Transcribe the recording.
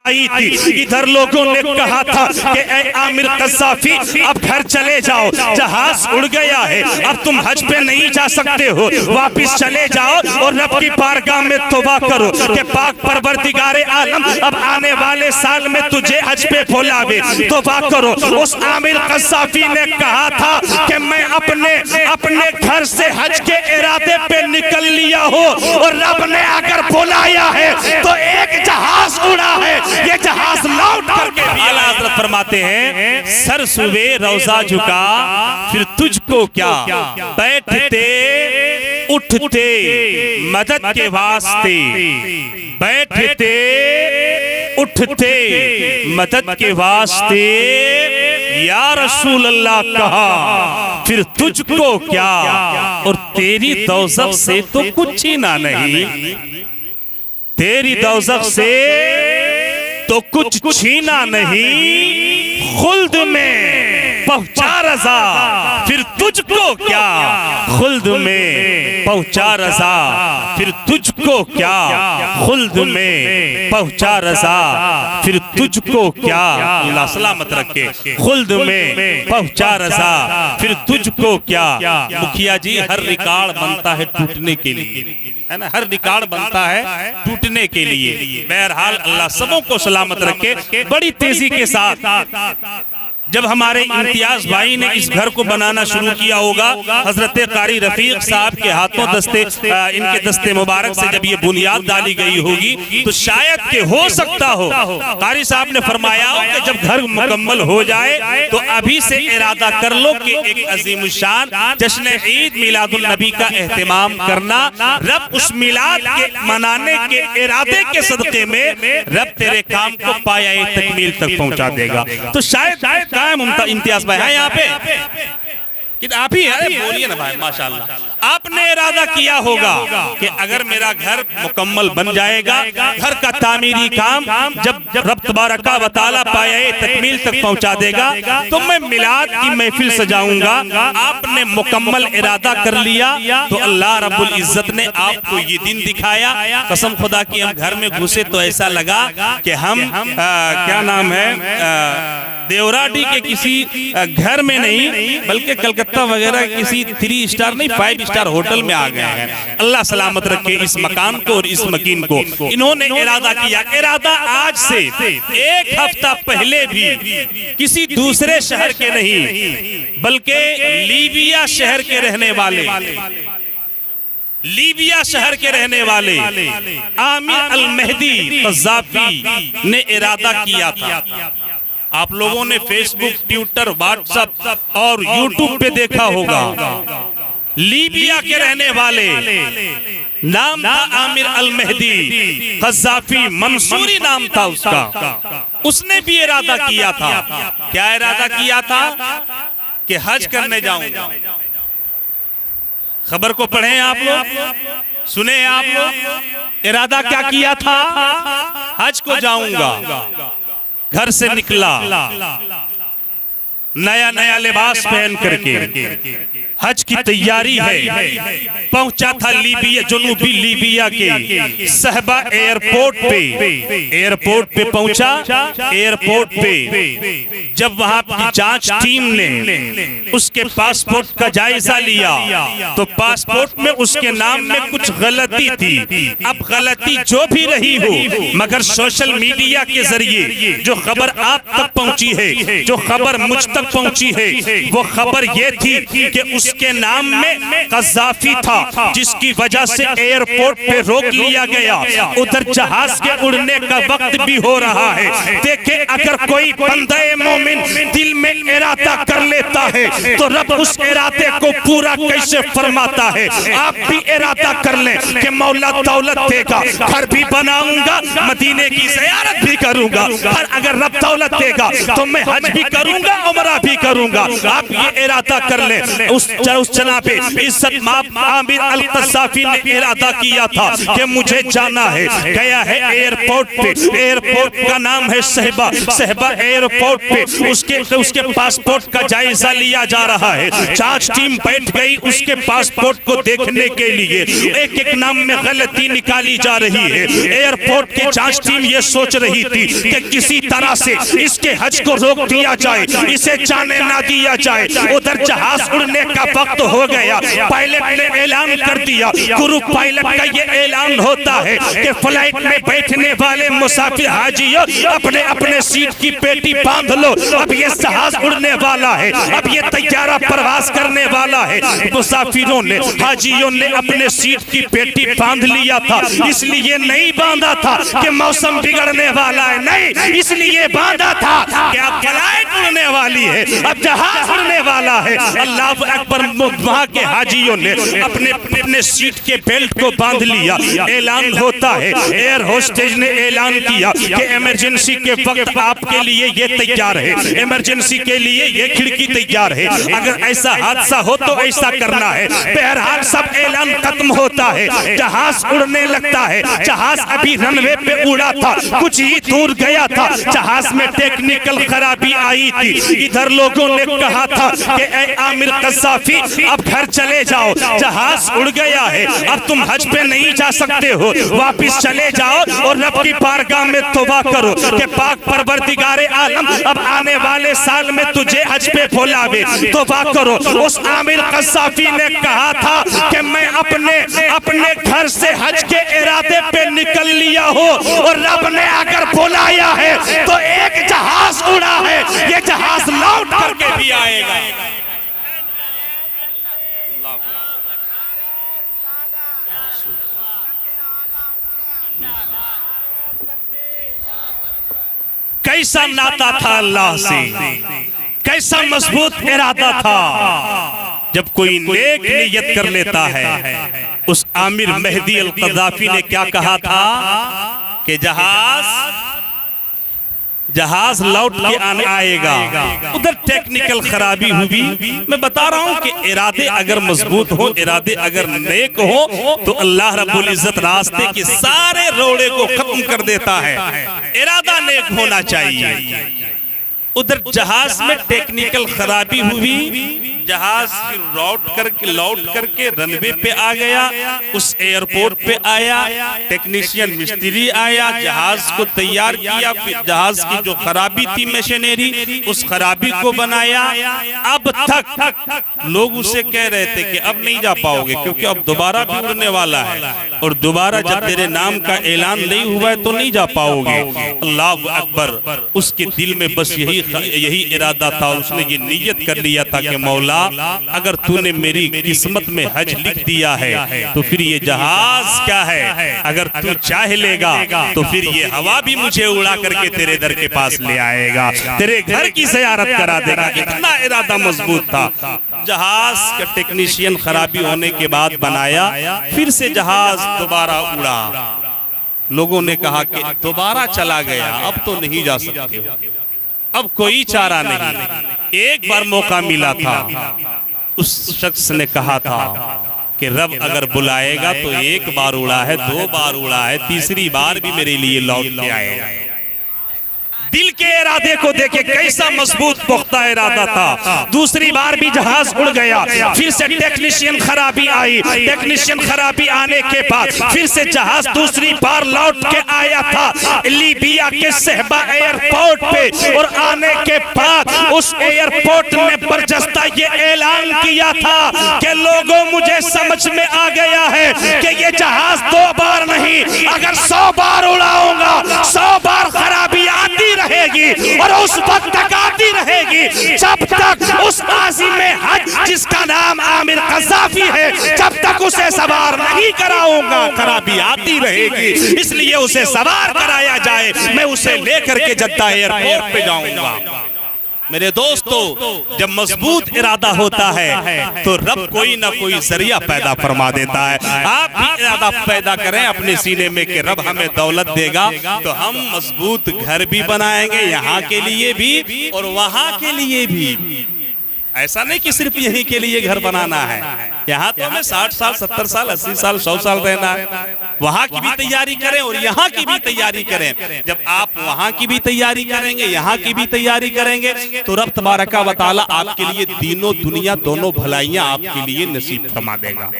آئی تھی، ادھر لوگوں نے کہا تھا کہ اے عامر قذافی اب گھر چلے جاؤ، جہاز اڑ گیا ہے، اب تم حج پہ نہیں جا سکتے ہو، واپس چلے جاؤ اور رب کی بارگاہ میں توبہ کرو کہ پاک پروردگار عالم اب آنے والے سال میں تجھے حج پہ بلاوے، توبہ کرو۔ اس عامر قذافی نے کہا تھا کہ میں اپنے گھر سے حج کے ارادے پہ نکل لیا ہو، اور رب نے اگر بلایا ہے تو ایک جہاز اڑا ہے، یہ جہاز لوٹ کر کے اعلیٰ حضرت فرماتے ہیں سر سوے روزہ جھکا پھر تجھ کو کیا، بیٹھتے اٹھتے مدد کے واسطے، بیٹھتے اٹھتے مدد کے واسطے یا رسول اللہ کہا پھر تجھ کو کیا، اور تیری دوزخ سے تو کچھ چھینا نہیں، تیری دوزخ سے تو کچھ چھینا نہیں، خلد میں پہنچا رضا پھر تجھ کو کیا، خلد میں پہنچا رضا پھر تجھ کو کیا، خلد میں پہنچا رضا پھر تجھ کو کیا، اللہ سلامت رکھے، خلد میں پہنچا رضا پھر تجھ کو کیا۔ مکھیا جی ہر ریکارڈ بنتا ہے ٹوٹنے کے لیے، ہے نا، ہر ریکارڈ بنتا ہے ٹوٹنے کے لیے۔ بہرحال اللہ سبوں کو سلامت رکھے۔ بڑی تیزی کے ساتھ جب ہمارے امتیاز بھائی نے اس گھر کو بنانا شروع کیا ہوگا، حضرت قاری رفیق صاحب کے ہاتھوں ان کے دستے مبارک سے جب یہ بنیاد ڈالی گئی ہوگی تو شاید کہ ہو سکتا ہو قاری صاحب نے فرمایا ہو کہ جب گھر مکمل ہو جائے تو ابھی سے ارادہ کر لو کہ ایک عظیم الشان جشن عید میلاد النبی کا اہتمام کرنا، رب اس میلاد کے منانے کے ارادے کے صدقے میں رب تیرے کام کو پایہ تکمیل تک پہنچا دے گا۔ تو شاید امتیاز بھائی ہے یہاں پہ آپ ہی ہے، بولیے نا بھائی، ماشاءاللہ آپ نے ارادہ کیا ہوگا کہ اگر میرا گھر مکمل بن جائے گا، گھر کا تعمیری کام جب رب تبارک و تعالیٰ پایہ تکمیل تک پہنچا دے گا تو میں میلاد کی محفل سجاؤں گا۔ آپ نے مکمل ارادہ کر لیا تو اللہ رب العزت نے آپ کو یہ دن دکھایا۔ قسم خدا کی ہم گھر میں گھسے تو ایسا لگا کہ ہم کیا نام ہے دیوراڈی کے کسی گھر میں نہیں بلکہ کلکتہ وغیرہ کسی 3 اسٹار نہیں 5 اسٹار ہوٹل میں آ گئے ہیں۔ اللہ سلامت رکھے اس مکان کو اور اس مکین کو۔ انہوں نے ارادہ کیا، ارادہ آج سے 1 ہفتہ پہلے بھی کسی دوسرے شہر کے نہیں بلکہ لیبیا شہر کے رہنے والے عامر المہدی قذافی نے ارادہ کیا تھا۔ آپ لوگوں نے فیس بک، ٹویٹر، واٹس ایپ اور یوٹیوب پہ دیکھا ہوگا، لیبیا کے رہنے والے، نام تھا عامر المہدی قذافی، منصوری نام تھا اس کا۔ اس نے بھی ارادہ کیا تھا، کیا ارادہ کیا تھا کہ حج کرنے جاؤں گا۔ خبر کو پڑھیں آپ لوگ، سنیں آپ لوگ، ارادہ کیا کیا تھا، حج کو جاؤں گا۔ گھر سے نکلا نیا لباس پہن کر کے، حج کی تیاری ہے، پہنچا تھا لیبیا، جنوبی لیبیا کے صحبہ ایئرپورٹ پہ پہنچا۔ ایئرپورٹ پہ جب وہاں کی جانچ ٹیم نے اس کے پاسپورٹ کا جائزہ لیا تو پاسپورٹ میں اس کے نام میں کچھ غلطی تھی۔ اب غلطی جو بھی رہی ہو مگر سوشل میڈیا کے ذریعے جو خبر آپ تک پہنچی ہے، جو خبر مجھ تک پہنچی ہے، وہ خبر یہ تھی کہ اس کے نام میں قذافی تھا، جس کی وجہ سے ایئرپورٹ پہ روک لیا گیا۔ ادھر جہاز کے اڑنے کا وقت بھی ہو رہا ہے۔ دیکھیں اگر کوئی بندہ مومن دل میں ارادہ کر لیتا ہے تو رب اس ارادے کو پورا کیسے فرماتا ہے۔ آپ بھی ارادہ کر لیں کہ مولا دولت دے گا، گھر بھی بناؤں گا، مدینے کی زیارت بھی کروں گا، اور اگر رب دولت دے گا تو میں حج بھی کروں گا، عمرہ بڑا بھی کروں گا. آپ یہ ارادہ کر لیں. اس جناب عزت مآب عامر القذافی نے ارادہ کیا تھا کہ مجھے جانا ہے. گیا ہے ایئرپورٹ پہ. ایئرپورٹ کا نام ہے صہبا. صہبا ایئرپورٹ پہ اس کے پاسپورٹ کا جائزہ لیا جا رہا ہے. جانچ ٹیم بیٹھ گئی اس کے پاسپورٹ کو دیکھنے کے لیے. ایک ایک نام میں غلطی نکالی جا رہی ہے. ایئرپورٹ کی جانچ ٹیم یہ سوچ رہی تھی کہ کسی طرح سے اس کے حج کو روک دیا جائے, اسے جانے نہ دیا جائے. ادھر جہاز اڑنے کا وقت ہو گیا. پائلٹ نے اعلان کر دیا. کرو پائلٹ کا یہ اعلان ہوتا ہے کہ فلائٹ میں بیٹھنے والے مسافر حاجیوں اپنے اپنے سیٹ کی پیٹی باندھ لو. اب یہ جہاز اڑنے والا ہے, اب یہ طیارہ پرواز کرنے والا ہے. مسافروں نے حاجیوں نے اپنے سیٹ کی پیٹی باندھ لیا تھا. اس لیے نہیں باندھا تھا کہ موسم بگڑنے والا ہے, نہیں, اس لیے باندھا تھا کہ اب فلائٹ اڑنے والی ہے, اب جہاز اڑنے والا ہے. اللہ اکبر. وہاں کے حاجیوں نے اپنے سیٹ کے بیلٹ کو باندھ لیا. اعلان ہوتا ہے, ایئر ہوسٹیج نے اعلان کیا کہ ایمرجنسی کے وقت آپ کے لیے یہ تیار ہے, ایمرجنسی کے لیے یہ کھڑکی تیار ہے, اگر ایسا حادثہ ہو تو ایسا کرنا ہے. بہرحال سب اعلان ختم ہوتا ہے. جہاز اڑنے لگتا ہے. جہاز ابھی رن وے پہ اڑا تھا, کچھ ہی دور گیا تھا. جہاز میں ٹیکنیکل خرابی آئی تھی. ادھر لوگوں نے کہا تھا کہ اے عامر قذافی اب گھر چلے جاؤ, جہاز اڑ گیا ہے, اب تم حج پہ نہیں جا سکتے ہو, واپس چلے جاؤ اور رب کی بارگاہ میں توبہ کرو کہ پاک پروردگار عالم اب آنے والے سال میں تجھے حج پہ بھلاوے. توبہ کرو. اس عامر قذافی نے کہا تھا کہ میں اپنے گھر سے حج کے ارادے پہ نکل لیا ہو, اور رب نے اگر بلایا ہے تو ایک جہاز اڑا ہے, یہ جہاز لوٹ کر کے بھی آئے گا. کیسا ناتا تھا اللہ سے, کیسا مضبوط ارادہ تھا. جب کوئی نیک نیت کر لیتا ہے. اس عامر مہدی القذافی نے کیا کہا تھا کہ جہاز لوٹ کے آئے گا. ادھر ٹیکنیکل خرابی ہوئی. میں بتا رہا ہوں کہ ارادے اگر مضبوط ہو, ارادے اگر نیک ہو, تو اللہ رب العزت راستے کے سارے روڑے کو ختم کر دیتا ہے. ارادہ نیک ہونا چاہیے. ادھر جہاز میں ٹیکنیکل خرابی ہوئی. جہاز لوٹ کر کے رنوے پہ آ گیا. اس ایئرپورٹ پہ آیا, ٹیکنیشین مستری آیا, جہاز کو تیار کیا. پھر جہاز کی جو خرابی تھی مشینری, اس خرابی کو بنایا. اب تک لوگ اسے کہہ رہے تھے کہ اب نہیں جا پاؤ گے, کیونکہ اب دوبارہ بھی اڑنے والا ہے, اور دوبارہ جب تیرے نام کا اعلان نہیں ہوا ہے تو نہیں جا پاؤ گے. اللہ اکبر. اس کے دل میں بس یہی ارادہ تھا, اور اس نے یہ نیت کر لیا تھا کہ مولا اگر تو نے میری قسمت میں حج لکھ دیا ہے تو پھر یہ جہاز کیا ہے, اگر تو چاہ لے گا تو پھر یہ ہوا بھی مجھے اڑا کر کے تیرے در کے پاس لے آئے گا, تیرے گھر کی زیارت کرا دے گا. اتنا ارادہ مضبوط تھا. جہاز کا ٹیکنیشین خرابی ہونے کے بعد بنایا, پھر سے جہاز دوبارہ اڑا. لوگوں نے کہا کہ دوبارہ چلا گیا, اب تو نہیں جا سکتے, اب کوئی چارہ نہیں. ایک بار موقع ملا تھا. اس شخص نے کہا تھا کہ رب اگر بلائے گا تو ایک بار اڑا ہے, 2 بار اڑا ہے, تیسری بار بھی میرے لیے لوٹ کے آئے گا. دل کے ارادے کو دیکھے کیسا مضبوط پختہ ارادہ تھا. دوسری بار بھی جہاز اڑ گیا. پھر سے ٹیکنیشین خرابی آئی. ٹیکنیشین خرابی آنے کے بعد پھر سے جہاز دوسری بار لوٹ کے آیا تھا لیبیا کے صہبا ایئرپورٹ پہ, اور آنے کے بعد اس ایئرپورٹ نے برجستہ یہ اعلان کیا تھا کہ لوگوں مجھے سمجھ میں آ گیا ہے کہ یہ جہاز 2 بار نہیں, اگر 100 بار اڑاؤں گا 100 بار خرابی آتی رہے گی, اور اس وقت تک آتی رہے گی جب تک اس عازم حج جس کا نام عامر قذافی ہے, جب تک اسے سوار نہیں کراؤں گا خرابی آتی رہے گی. اس لیے اسے سوار کرایا جائے, میں اسے لے کر کے جدہ ایئرپورٹ پہ جاؤں گا. میرے دوستو جب مضبوط ارادہ ہوتا ہے تو رب کوئی نہ کوئی ذریعہ پیدا فرما دیتا ہے. آپ بھی ارادہ پیدا کریں اپنے سینے میں کہ رب ہمیں دولت دے گا تو ہم مضبوط گھر بھی بنائیں گے, یہاں کے لیے بھی اور وہاں کے لیے بھی. ایسا نہیں کہ صرف یہیں کے لیے گھر بنانا ہے, یہاں تو ہمیں 60 سال 70 سال 80 سال 100 سال رہنا ہے. وہاں کی بھی تیاری کریں اور یہاں کی بھی تیاری کریں. جب آپ وہاں کی بھی تیاری کریں گے, یہاں کی بھی تیاری کریں گے تو رب تبارک و تعالی آپ کے لیے دین و دنیا دونوں بھلائیاں آپ کے لیے نصیب فرما دے گا.